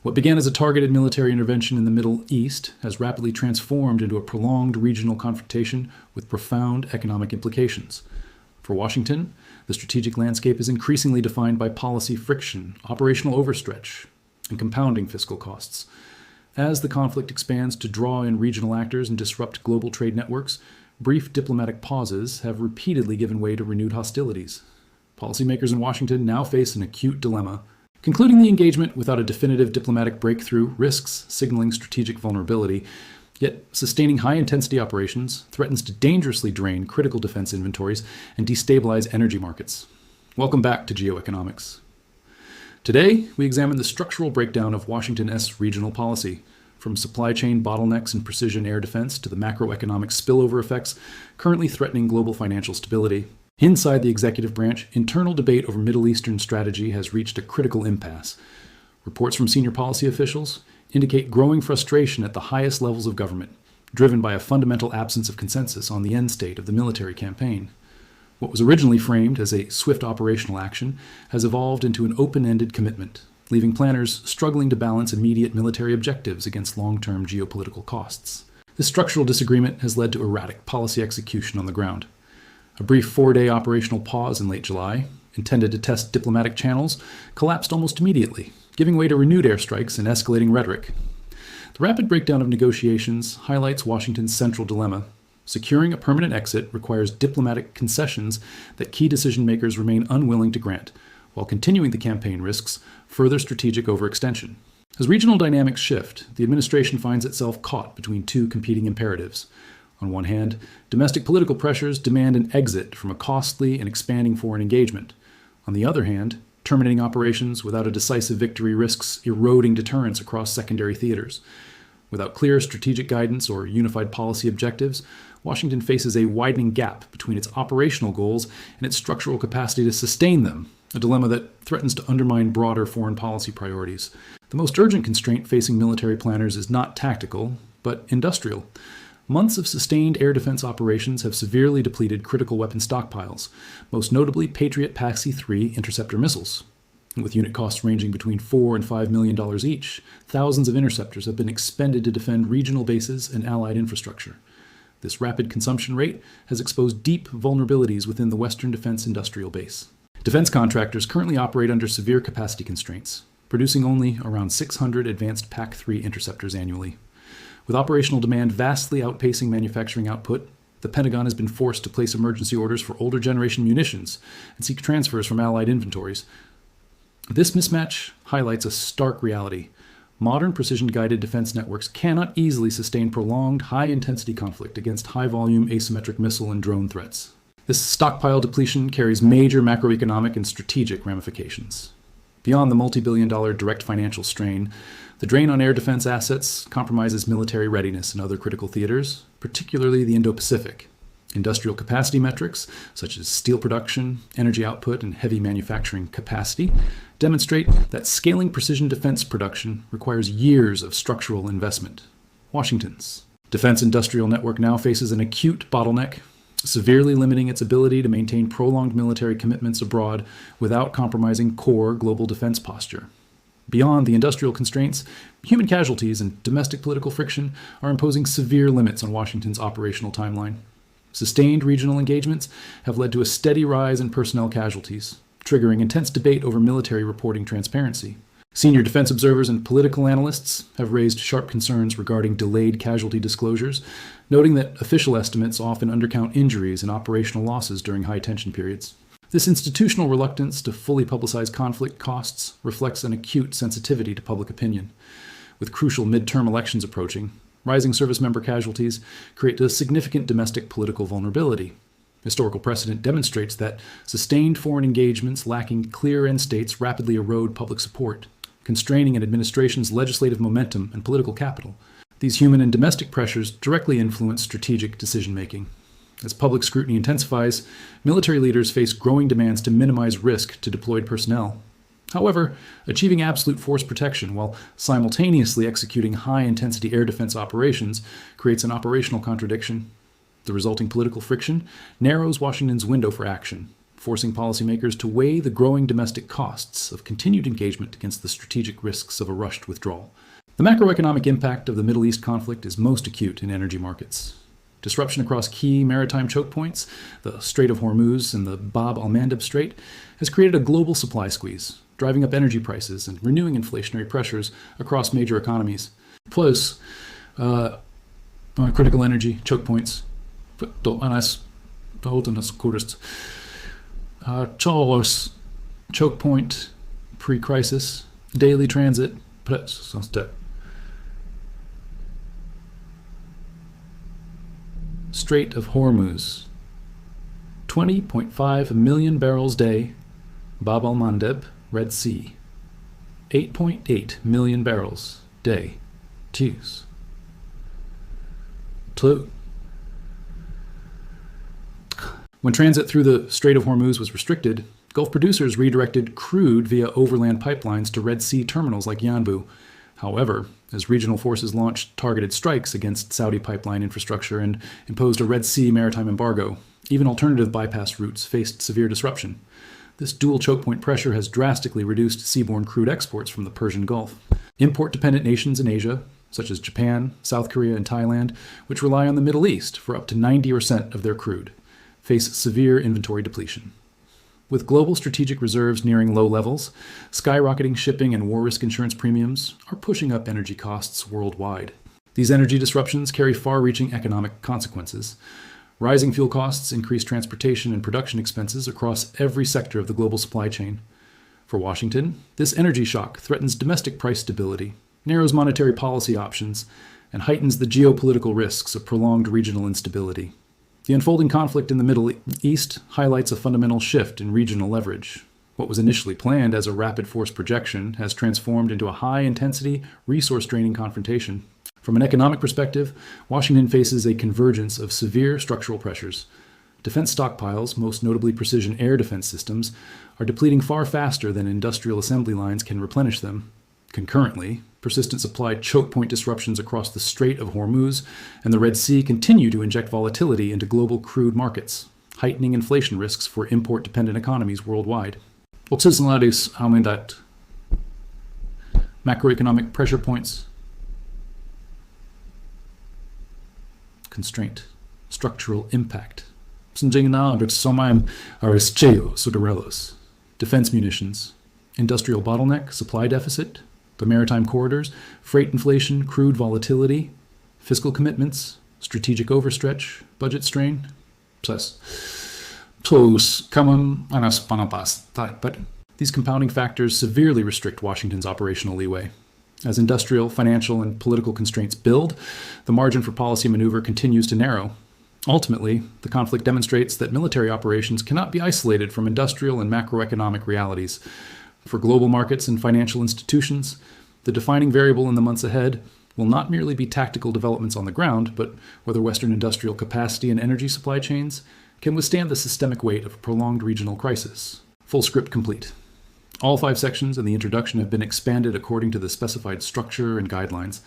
What began as a targeted military intervention in the Middle East has rapidly transformed into a prolonged regional confrontation with profound economic implications. For Washington, the strategic landscape is increasingly defined by policy friction, operational overstretch, and compounding fiscal costs. As the conflict expands to draw in regional actors and disrupt global trade networks, brief diplomatic pauses have repeatedly given way to renewed hostilities. Policymakers in Washington now face an acute dilemma. Concluding the engagement without a definitive diplomatic breakthrough risks signaling strategic vulnerability, yet sustaining high-intensity operations threatens to dangerously drain critical defense inventories and destabilize energy markets. Welcome back to Geoeconomics. Today, we examine the structural breakdown of Washington-esque regional policy, from supply chain bottlenecks and precision air defense to the macroeconomic spillover effects currently threatening global financial stability. Inside the executive branch, internal debate over Middle Eastern strategy has reached a critical impasse. Reports from senior policy officials indicate growing frustration at the highest levels of government, driven by a fundamental absence of consensus on the end state of the military campaign. What was originally framed as a swift operational action has evolved into an open-ended commitment, leaving planners struggling to balance immediate military objectives against long-term geopolitical costs. This structural disagreement has led to erratic policy execution on the ground. A brief 4-day operational pause in late July, intended to test diplomatic channels, collapsed almost immediately, giving way to renewed airstrikes and escalating rhetoric. The rapid breakdown of negotiations highlights Washington's central dilemma. Securing a permanent exit requires diplomatic concessions that key decision-makers remain unwilling to grant, while continuing the campaign risks further strategic overextension. As regional dynamics shift, the administration finds itself caught between two competing imperatives. On one hand, domestic political pressures demand an exit from a costly and expanding foreign engagement. On the other hand, terminating operations without a decisive victory risks eroding deterrence across secondary theaters. Without clear strategic guidance or unified policy objectives, Washington faces a widening gap between its operational goals and its structural capacity to sustain them, a dilemma that threatens to undermine broader foreign policy priorities. The most urgent constraint facing military planners is not tactical, but industrial. Months of sustained air defense operations have severely depleted critical weapon stockpiles, most notably Patriot PAC-3 interceptor missiles. With unit costs ranging between $4 and $5 million each, thousands of interceptors have been expended to defend regional bases and allied infrastructure. This rapid consumption rate has exposed deep vulnerabilities within the Western defense industrial base. Defense contractors currently operate under severe capacity constraints, producing only around 600 advanced PAC-3 interceptors annually. With operational demand vastly outpacing manufacturing output, the Pentagon has been forced to place emergency orders for older generation munitions and seek transfers from allied inventories. This mismatch highlights a stark reality. Modern precision-guided defense networks cannot easily sustain prolonged, high-intensity conflict against high-volume asymmetric missile and drone threats. This stockpile depletion carries major macroeconomic and strategic ramifications. Beyond the multi-billion-dollar direct financial strain, the drain on air defense assets compromises military readiness in other critical theaters, particularly the Indo-Pacific. Industrial capacity metrics, such as steel production, energy output, and heavy manufacturing capacity, demonstrate that scaling precision defense production requires years of structural investment. Washington's defense industrial network now faces an acute bottleneck, severely limiting its ability to maintain prolonged military commitments abroad without compromising core global defense posture. Beyond the industrial constraints, human casualties and domestic political friction are imposing severe limits on Washington's operational timeline. Sustained regional engagements have led to a steady rise in personnel casualties, triggering intense debate over military reporting transparency. Senior defense observers and political analysts have raised sharp concerns regarding delayed casualty disclosures, noting that official estimates often undercount injuries and operational losses during high-tension periods. This institutional reluctance to fully publicize conflict costs reflects an acute sensitivity to public opinion. With crucial midterm elections approaching, rising service member casualties create a significant domestic political vulnerability. Historical precedent demonstrates that sustained foreign engagements lacking clear end states rapidly erode public support, constraining an administration's legislative momentum and political capital. These human and domestic pressures directly influence strategic decision-making. As public scrutiny intensifies, military leaders face growing demands to minimize risk to deployed personnel. However, achieving absolute force protection while simultaneously executing high-intensity air defense operations creates an operational contradiction. The resulting political friction narrows Washington's window for action, forcing policymakers to weigh the growing domestic costs of continued engagement against the strategic risks of a rushed withdrawal. The macroeconomic impact of the Middle East conflict is most acute in energy markets. Disruption across key maritime choke points, the Strait of Hormuz and the Bab al-Mandeb Strait, has created a global supply squeeze, driving up energy prices and renewing inflationary pressures across major economies. Plus, critical energy choke points. Choke point pre-crisis, daily transit. Strait of Hormuz, 20.5 million barrels day. Bab al-Mandeb, Red Sea, 8.8 million barrels day. Twos. When transit through the Strait of Hormuz was restricted, Gulf producers redirected crude via overland pipelines to Red Sea terminals like Yanbu. However, as regional forces launched targeted strikes against Saudi pipeline infrastructure and imposed a Red Sea maritime embargo, even alternative bypass routes faced severe disruption. This dual choke point pressure has drastically reduced seaborne crude exports from the Persian Gulf. Import-dependent nations in Asia, such as Japan, South Korea, and Thailand, which rely on the Middle East for up to 90% of their crude, face severe inventory depletion. With global strategic reserves nearing low levels, skyrocketing shipping and war risk insurance premiums are pushing up energy costs worldwide. These energy disruptions carry far-reaching economic consequences. Rising fuel costs increase transportation and production expenses across every sector of the global supply chain. For Washington, this energy shock threatens domestic price stability, narrows monetary policy options, and heightens the geopolitical risks of prolonged regional instability. The unfolding conflict in the Middle East highlights a fundamental shift in regional leverage. What was initially planned as a rapid force projection has transformed into a high-intensity, resource-draining confrontation. From an economic perspective, Washington faces a convergence of severe structural pressures. Defense stockpiles, most notably precision air defense systems, are depleting far faster than industrial assembly lines can replenish them. Concurrently, persistent supply choke point disruptions across the Strait of Hormuz and the Red Sea continue to inject volatility into global crude markets, heightening inflation risks for import-dependent economies worldwide. Hostilities that macroeconomic pressure points, constraint, structural impact. Defense munitions, industrial bottleneck, supply deficit, the maritime corridors, freight inflation, crude volatility, fiscal commitments, strategic overstretch, budget strain. But these compounding factors severely restrict Washington's operational leeway. As industrial, financial, and political constraints build, the margin for policy maneuver continues to narrow. Ultimately, the conflict demonstrates that military operations cannot be isolated from industrial and macroeconomic realities. For global markets and financial institutions, the defining variable in the months ahead will not merely be tactical developments on the ground, but whether Western industrial capacity and energy supply chains can withstand the systemic weight of a prolonged regional crisis. Full script complete. All 5 sections and the introduction have been expanded according to the specified structure and guidelines.